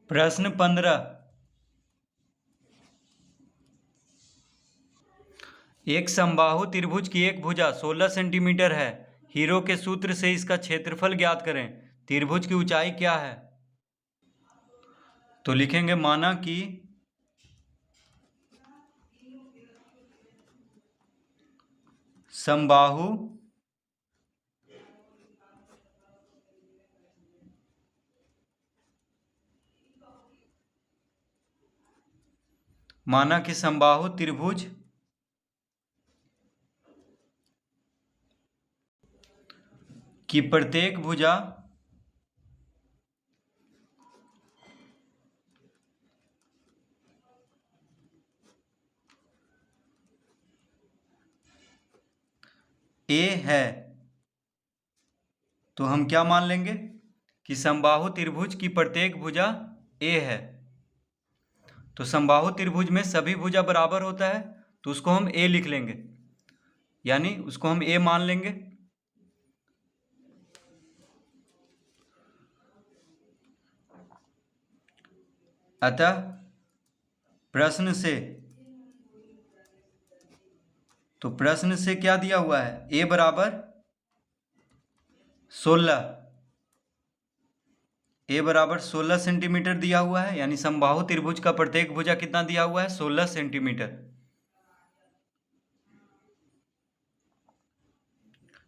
प्रश्न 15। एक समबाहु त्रिभुज की एक भुजा 16 सेंटीमीटर है। हीरो के सूत्र से इसका क्षेत्रफल ज्ञात करें। त्रिभुज की ऊंचाई क्या है? तो लिखेंगे माना कि समबाहु समबाहु त्रिभुज की प्रत्येक भुजा ए है। तो हम क्या मान लेंगे कि समबाहु त्रिभुज की प्रत्येक भुजा ए है। तो समबाहु त्रिभुज में सभी भुजा बराबर होता है, तो उसको हम ए लिख लेंगे, यानी उसको हम ए मान लेंगे। अतः प्रश्न से क्या दिया हुआ है? ए बराबर 16 सेंटीमीटर दिया हुआ है, यानी समबाहु त्रिभुज का प्रत्येक भुजा कितना दिया हुआ है? 16 सेंटीमीटर।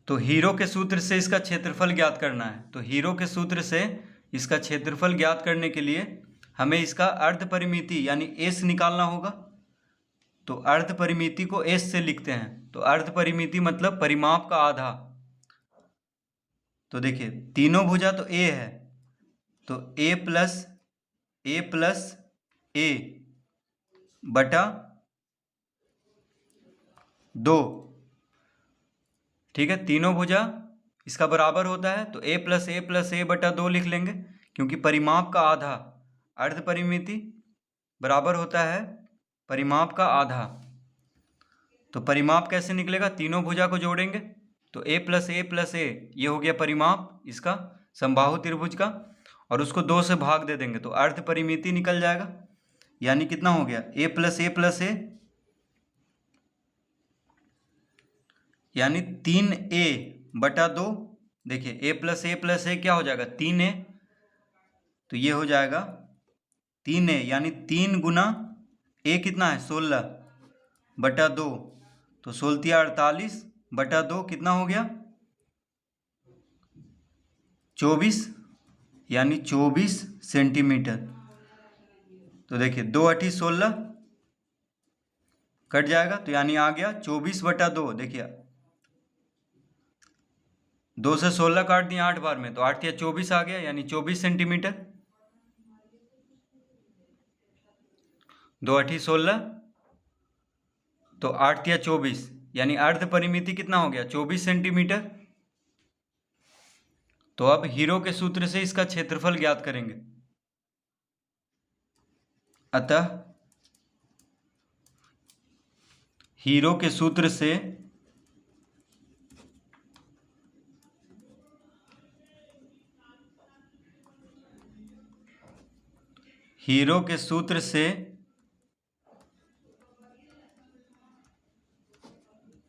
तो हीरो के सूत्र से इसका क्षेत्रफल ज्ञात करना है। तो हीरो के सूत्र से इसका क्षेत्रफल ज्ञात करने के लिए हमें इसका अर्ध परिमिति यानी एस निकालना होगा। तो अर्ध परिमिति को एस से लिखते हैं। तो अर्ध परिमिति मतलब परिमाप का आधा। तो देखिए तीनों भुजा तो ए है, तो ए प्लस ए बटा 2, ठीक है। तीनों भुजा इसका बराबर होता है, तो ए प्लस ए बटा 2 लिख लेंगे, क्योंकि परिमाप का आधा अर्ध परिमिति बराबर होता है परिमाप का आधा। तो परिमाप कैसे निकलेगा? तीनों भुजा को जोड़ेंगे, तो ए प्लस ए ये हो गया परिमाप इसका समबाहु त्रिभुज का, और उसको 2 से भाग दे देंगे तो अर्ध परिमिति निकल जाएगा। यानी कितना हो गया? ए प्लस ए यानी 3a बटा 2। देखिए ए प्लस ए क्या हो जाएगा? 3a। तो ये हो जाएगा 3a, यानी 3 गुना ए कितना है? 16 बटा 2। तो 16 48 बटा 2 कितना हो गया? 24, यानी 24 सेंटीमीटर। तो देखिए 2 8 16 कट जाएगा, तो यानी आ गया 24 बटा 2। देखिए 2 से 16 काट दिया 8 बार में, तो 8 या 24 आ गया, यानी 24 सेंटीमीटर। 2 8 16, तो 8 या 24, यानी अर्ध परिमिति कितना हो गया? 24 सेंटीमीटर। तो अब हीरो के सूत्र से इसका क्षेत्रफल ज्ञात करेंगे। अतः हीरो के सूत्र से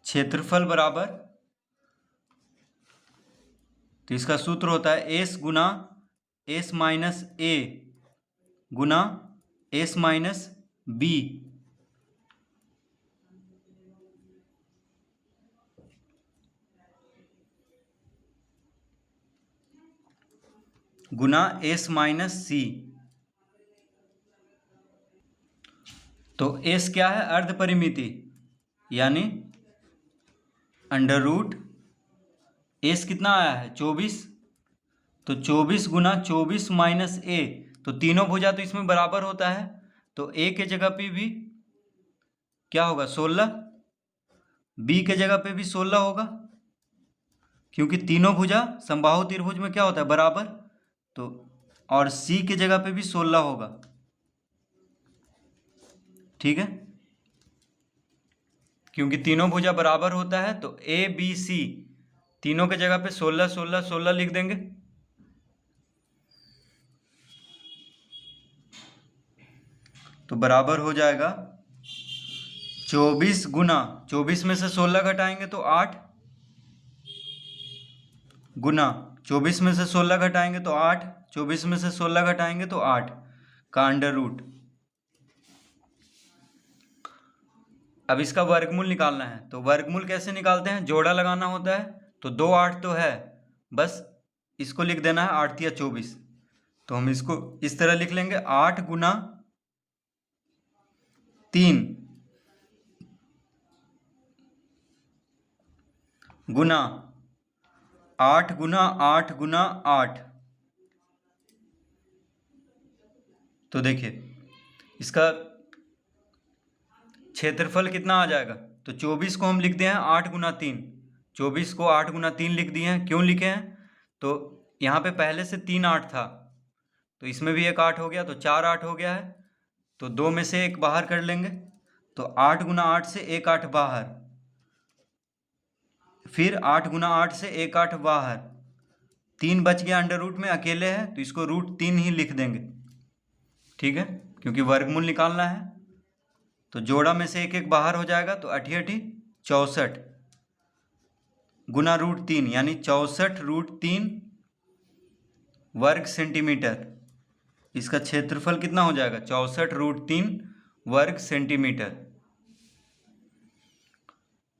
क्षेत्रफल बराबर, तो इसका सूत्र होता है एस गुना एस माइनस ए गुना एस माइनस बी गुना एस माइनस सी। तो एस क्या है? अर्ध परिमिति, यानी अंडर रूट एस कितना आया है? 24। तो 24 गुना 24 माइनस ए, तो तीनों भुजा तो इसमें बराबर होता है, तो ए के जगह पे भी क्या होगा? 16। बी के जगह पे भी 16 होगा, क्योंकि तीनों भुजा समबाहु त्रिभुज में क्या होता है? बराबर। तो और सी के जगह पे भी 16 होगा, ठीक है, क्योंकि तीनों भुजा बराबर होता है। तो ए बी सी तीनों के जगह पे 16 16 16 लिख देंगे। तो बराबर हो जाएगा 24 गुना 24 में से 16 घटाएंगे तो 8 गुना 24 में से 16 घटाएंगे तो 8, 24 में से 16 घटाएंगे तो 8 का अंडर रूट। अब इसका वर्गमूल निकालना है। तो वर्गमूल कैसे निकालते हैं? जोड़ा लगाना होता है। तो 2 8 तो है, बस इसको लिख देना है 8 या 24। तो हम इसको इस तरह लिख लेंगे 8 गुना 3 गुना 8 गुना 8 गुना 8। तो देखिए इसका क्षेत्रफल कितना आ जाएगा? तो 24 को हम लिखते हैं 8 गुना 3। 24 को 8 गुना 3 लिख दिए हैं। क्यों लिखे हैं? तो यहाँ पे पहले से 3 8 था, तो इसमें भी एक 8 हो गया, तो 4 8 हो गया है। तो 2 में से 1 बाहर कर लेंगे, तो 8 गुना 8 से 1 8 बाहर, फिर 8 गुना 8 से 1 8 बाहर, 3 बच गया अंडर रूट में, अकेले है तो इसको रूट 3 ही लिख देंगे। ठीक है, क्योंकि वर्गमूल निकालना है। तो जोड़ा में से 1 1 बाहर हो जाएगा, तो 8 8 64 गुना रूट 3 यानी 64 रूट 3 वर्ग सेंटीमीटर। इसका क्षेत्रफल कितना हो जाएगा? 64 रूट 3 वर्ग सेंटीमीटर।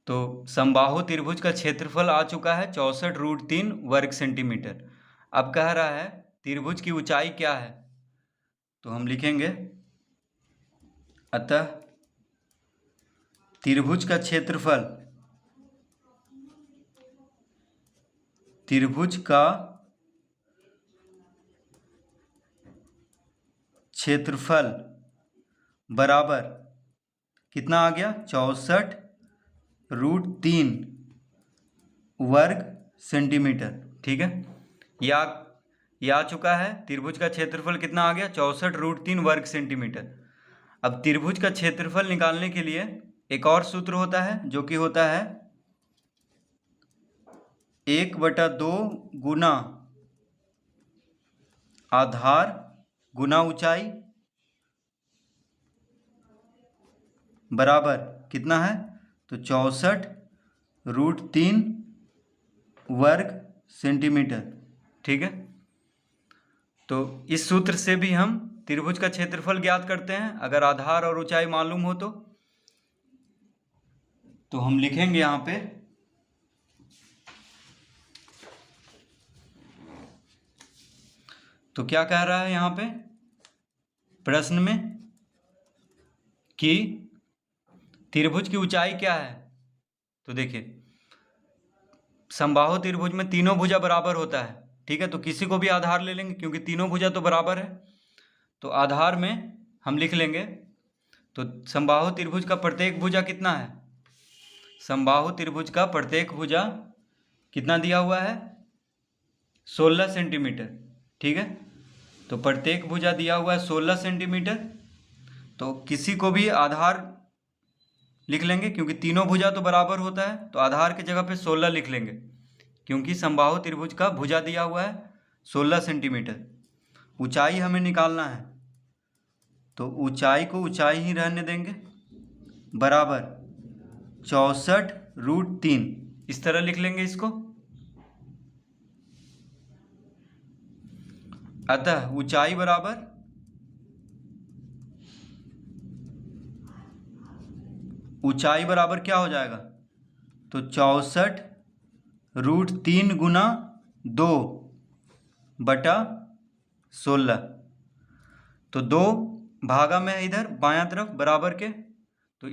तो समबाहु त्रिभुज का क्षेत्रफल आ चुका है 64 रूट 3 वर्ग सेंटीमीटर। अब कह रहा है त्रिभुज की ऊंचाई क्या है? तो हम लिखेंगे अतः त्रिभुज का क्षेत्रफल, त्रिभुज का क्षेत्रफल बराबर कितना आ गया? 64 रूट 3 वर्ग सेंटीमीटर। ठीक है, यह आ चुका है। त्रिभुज का क्षेत्रफल कितना आ गया? 64 रूट 3 वर्ग सेंटीमीटर। अब त्रिभुज का क्षेत्रफल निकालने के लिए एक और सूत्र होता है, जो कि होता है 1/2 गुना आधार गुना ऊंचाई बराबर कितना है? तो 64 रूट 3 वर्ग सेंटीमीटर। ठीक है, तो इस सूत्र से भी हम त्रिभुज का क्षेत्रफल ज्ञात करते हैं, अगर आधार और ऊंचाई मालूम हो तो हम लिखेंगे यहाँ पे तो क्या कह रहा है यहाँ पे प्रश्न में कि त्रिभुज की ऊंचाई क्या है? तो देखिए समबाहु त्रिभुज में तीनों भुजा बराबर होता है। ठीक है, तो किसी को भी आधार ले लेंगे क्योंकि तीनों भुजा तो बराबर है। तो आधार में हम लिख लेंगे, तो समबाहु त्रिभुज का प्रत्येक भुजा कितना है? समबाहु त्रिभुज का प्रत्येक भुजा कितना दिया हुआ है? 16 सेंटीमीटर। ठीक है, तो प्रत्येक भुजा दिया हुआ है 16 सेंटीमीटर। तो किसी को भी आधार लिख लेंगे क्योंकि तीनों भुजा तो बराबर होता है, तो आधार की जगह पे 16 लिख लेंगे क्योंकि समबाहु त्रिभुज का भुजा दिया हुआ है 16 सेंटीमीटर। ऊंचाई हमें निकालना है, तो ऊंचाई को ऊंचाई ही रहने देंगे, बराबर 64 रूट 3, इस तरह लिख लेंगे इसको। अतः ऊंचाई बराबर क्या हो जाएगा? तो 64 रूट 3 गुना 2/16। तो 2 भागा में है इधर बायां तरफ बराबर के, तो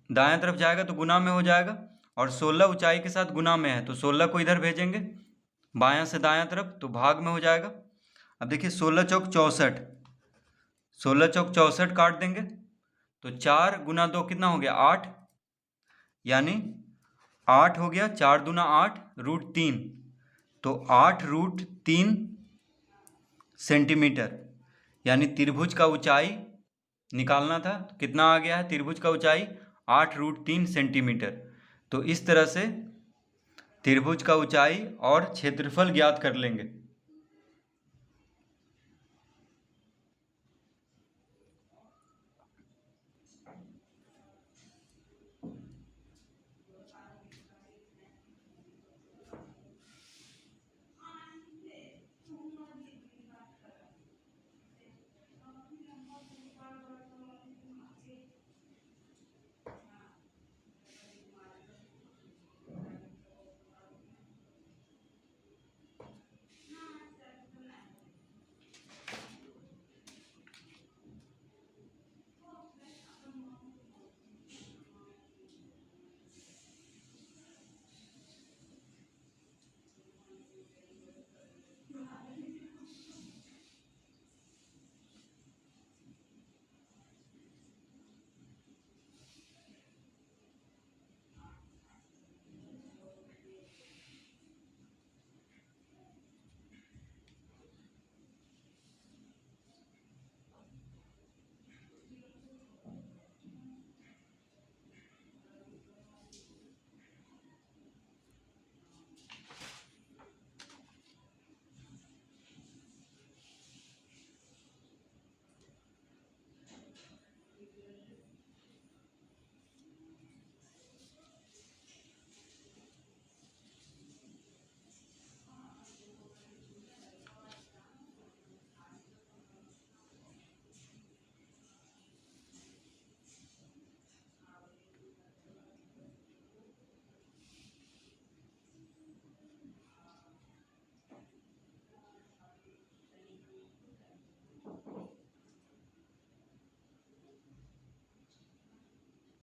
दायां तरफ जाएगा तो गुना में हो जाएगा, और 16 ऊंचाई के साथ गुना में है तो 16 को इधर भेजेंगे बायां से दायां तरफ, तो भाग में हो जाएगा। अब देखिए 16 चौक 64, 16 चौक 64 काट देंगे, तो 4 गुना 2 कितना हो गया? 8, यानी 8 हो गया, 4 दूना 8 रूट 3, तो 8 रूट 3 सेंटीमीटर। यानी त्रिभुज का ऊंचाई निकालना था, तो कितना आ गया है? त्रिभुज का ऊंचाई 8 रूट 3 सेंटीमीटर। तो इस तरह से त्रिभुज का ऊंचाई और क्षेत्रफल ज्ञात कर लेंगे।